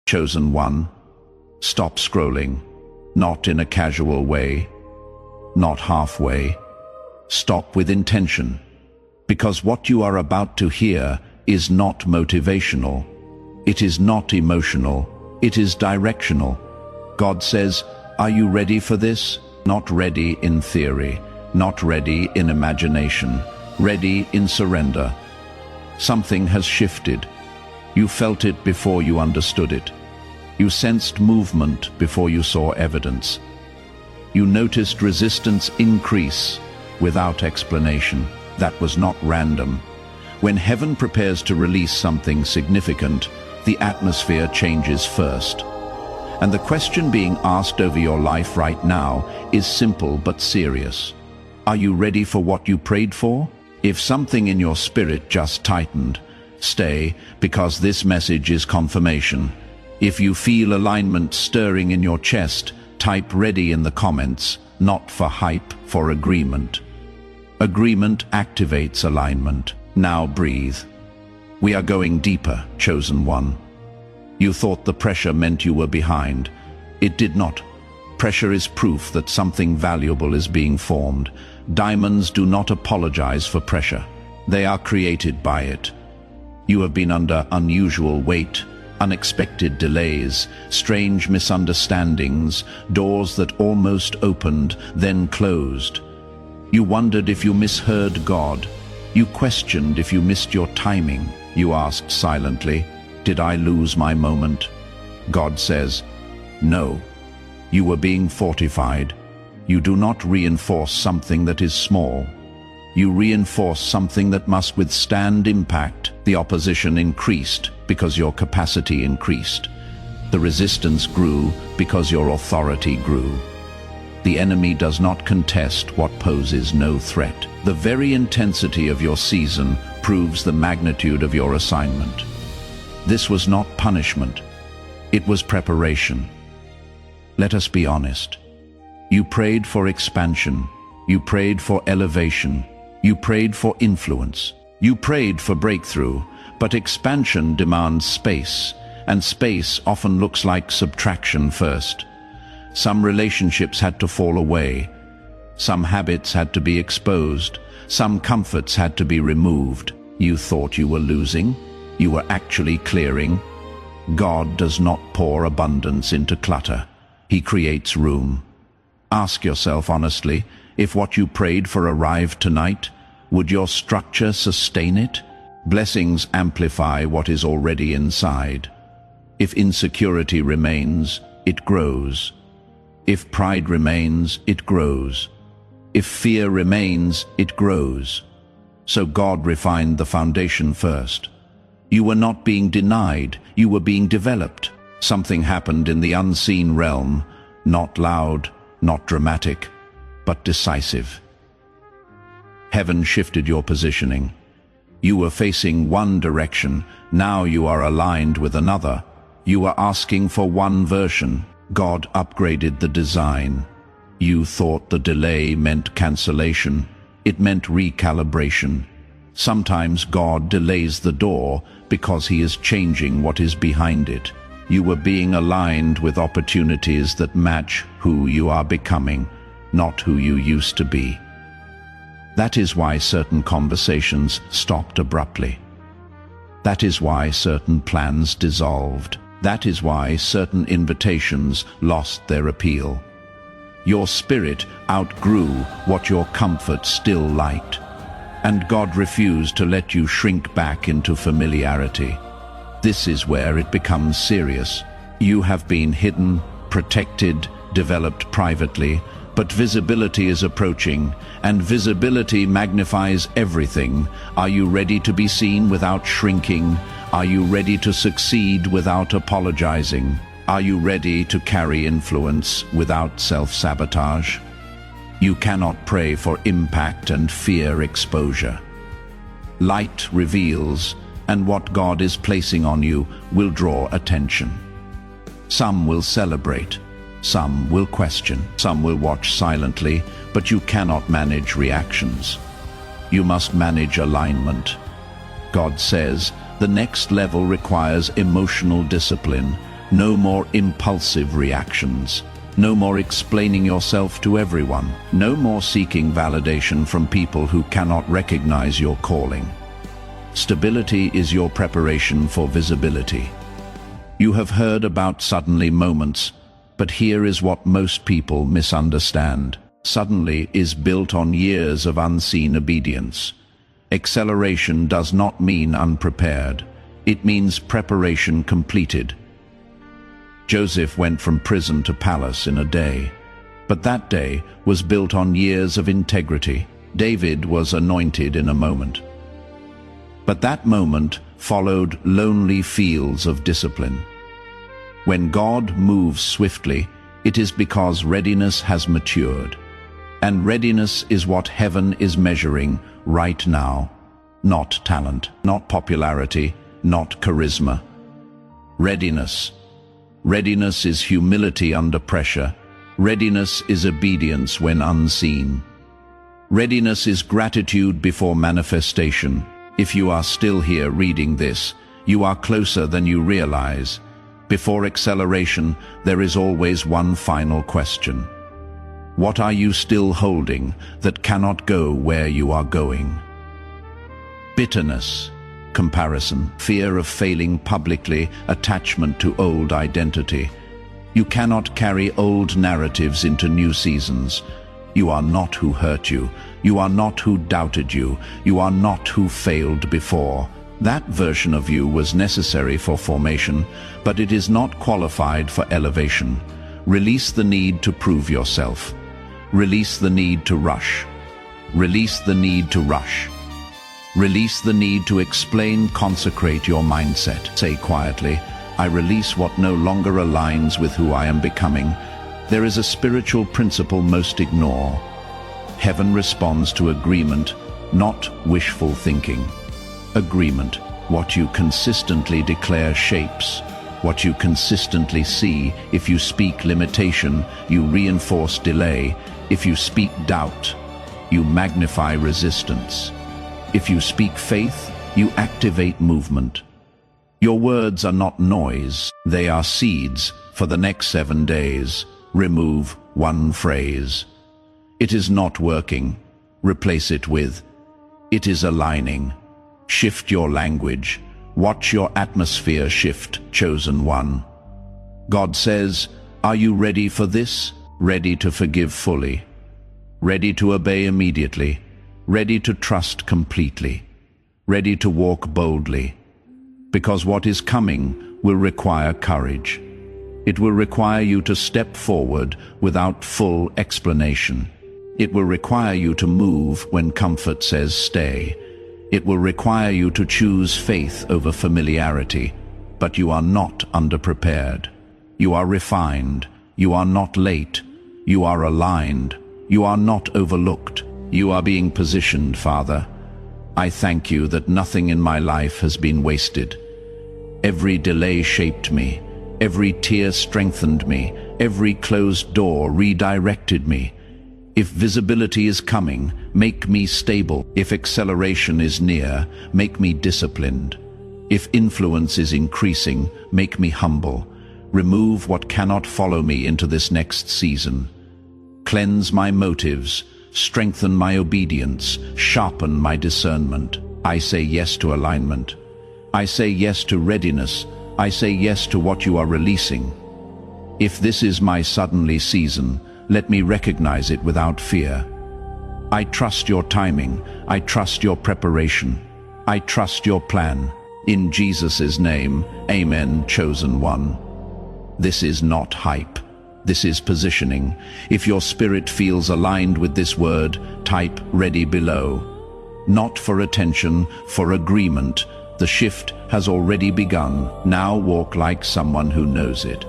Chosen one, stop scrolling, not in a casual way, not halfway. Stop with intention, because what you are about to hear is not motivational. It is not emotional. It is directional. God says, are you ready for this? Not ready in theory, not ready in imagination, ready in surrender. Something has shifted. You felt it before you understood it. You sensed movement before you saw evidence. You noticed resistance increase without explanation. That was not random. When heaven prepares to release something significant, the atmosphere changes first. And the question being asked over your life right now is simple but serious. Are you ready for what you prayed for? If something in your spirit just tightened, stay, because this message is confirmation. If you feel alignment stirring in your chest, type ready in the comments, not for hype, for agreement. Agreement activates alignment. Now breathe. We are going deeper, chosen one. You thought the pressure meant you were behind. It did not. Pressure is proof that something valuable is being formed. Diamonds do not apologize for pressure. They are created by it. You have been under unusual weight, unexpected delays, strange misunderstandings, doors that almost opened, then closed. You wondered if you misheard God. You questioned if you missed your timing. You asked silently, did I lose my moment? God says, no. You were being fortified. You do not reinforce something that is small. You reinforce something that must withstand impact. The opposition increased because your capacity increased. The resistance grew because your authority grew. The enemy does not contest what poses no threat. The very intensity of your season proves the magnitude of your assignment. This was not punishment. It was preparation. Let us be honest. You prayed for expansion. You prayed for elevation. You prayed for influence. You prayed for breakthrough, but expansion demands space, and space often looks like subtraction first. Some relationships had to fall away. Some habits had to be exposed. Some comforts had to be removed. You thought you were losing. You were actually clearing. God does not pour abundance into clutter. He creates room. Ask yourself honestly, if what you prayed for arrived tonight, would your structure sustain it? Blessings amplify what is already inside. If insecurity remains, it grows. If pride remains, it grows. If fear remains, it grows. So God refined the foundation first. You were not being denied, you were being developed. Something happened in the unseen realm, not loud, not dramatic, but decisive. Heaven shifted your positioning. You were facing one direction, now you are aligned with another. You were asking for one version. God upgraded the design. You thought the delay meant cancellation. It meant recalibration. Sometimes God delays the door because He is changing what is behind it. You were being aligned with opportunities that match who you are becoming, not who you used to be. That is why certain conversations stopped abruptly. That is why certain plans dissolved. That is why certain invitations lost their appeal. Your spirit outgrew what your comfort still liked, and God refused to let you shrink back into familiarity. This is where it becomes serious. You have been hidden, protected, developed privately, but visibility is approaching, and visibility magnifies everything. Are you ready to be seen without shrinking? Are you ready to succeed without apologizing? Are you ready to carry influence without self-sabotage? You cannot pray for impact and fear exposure. Light reveals, and what God is placing on you will draw attention. Some will celebrate, some will question, some will watch silently, but you cannot manage reactions. You must manage alignment. God says, the next level requires emotional discipline, No more impulsive reactions. No more explaining yourself to everyone. No more seeking validation from people who cannot recognize your calling. Stability is your preparation for visibility. You have heard about suddenly moments, but here is what most people misunderstand. Suddenly is built on years of unseen obedience. Acceleration does not mean unprepared. It means preparation completed. Joseph went from prison to palace in a day, but that day was built on years of integrity. David was anointed in a moment, but that moment followed lonely fields of discipline. When God moves swiftly, it is because readiness has matured. And readiness is what heaven is measuring right now. Not talent, not popularity, not charisma. Readiness. Readiness is humility under pressure. Readiness is obedience when unseen. Readiness is gratitude before manifestation. If you are still here reading this, you are closer than you realize. Before acceleration, there is always one final question. What are you still holding that cannot go where you are going? Bitterness, comparison, fear of failing publicly, attachment to old identity. You cannot carry old narratives into new seasons. You are not who hurt you. You are not who doubted you. You are not who failed before. That version of you was necessary for formation, but it is not qualified for elevation. Release the need to prove yourself. Release the need to rush. Release the need to rush. Release the need to explain, consecrate your mindset. Say quietly, I release what no longer aligns with who I am becoming. There is a spiritual principle most ignore. Heaven responds to agreement, not wishful thinking. Agreement. What you consistently declare shapes. What you consistently see. If you speak limitation, you reinforce delay. If you speak doubt, you magnify resistance. If you speak faith, you activate movement. Your words are not noise, they are seeds for the next 7 days. Remove one phrase. It is not working. Replace it with, it is aligning. Shift your language. Watch your atmosphere shift, chosen one. God says, are you ready for this? Ready to forgive fully. Ready to obey immediately. Ready to trust completely. Ready to walk boldly. Because what is coming will require courage. It will require you to step forward without full explanation. It will require you to move when comfort says stay. It will require you to choose faith over familiarity, but you are not underprepared. You are refined. You are not late. You are aligned. You are not overlooked. You are being positioned, Father. I thank you that nothing in my life has been wasted. Every delay shaped me. Every tear strengthened me. Every closed door redirected me. If visibility is coming, make me stable. If acceleration is near, make me disciplined. If influence is increasing, make me humble. Remove what cannot follow me into this next season. Cleanse my motives, strengthen my obedience, sharpen my discernment. I say yes to alignment. I say yes to readiness. I say yes to what you are releasing. If this is my suddenly season, let me recognize it without fear. I trust your timing. I trust your preparation. I trust your plan. In Jesus' name, amen, chosen one. This is not hype. This is positioning. If your spirit feels aligned with this word, type ready below. Not for attention, for agreement. The shift has already begun. Now walk like someone who knows it.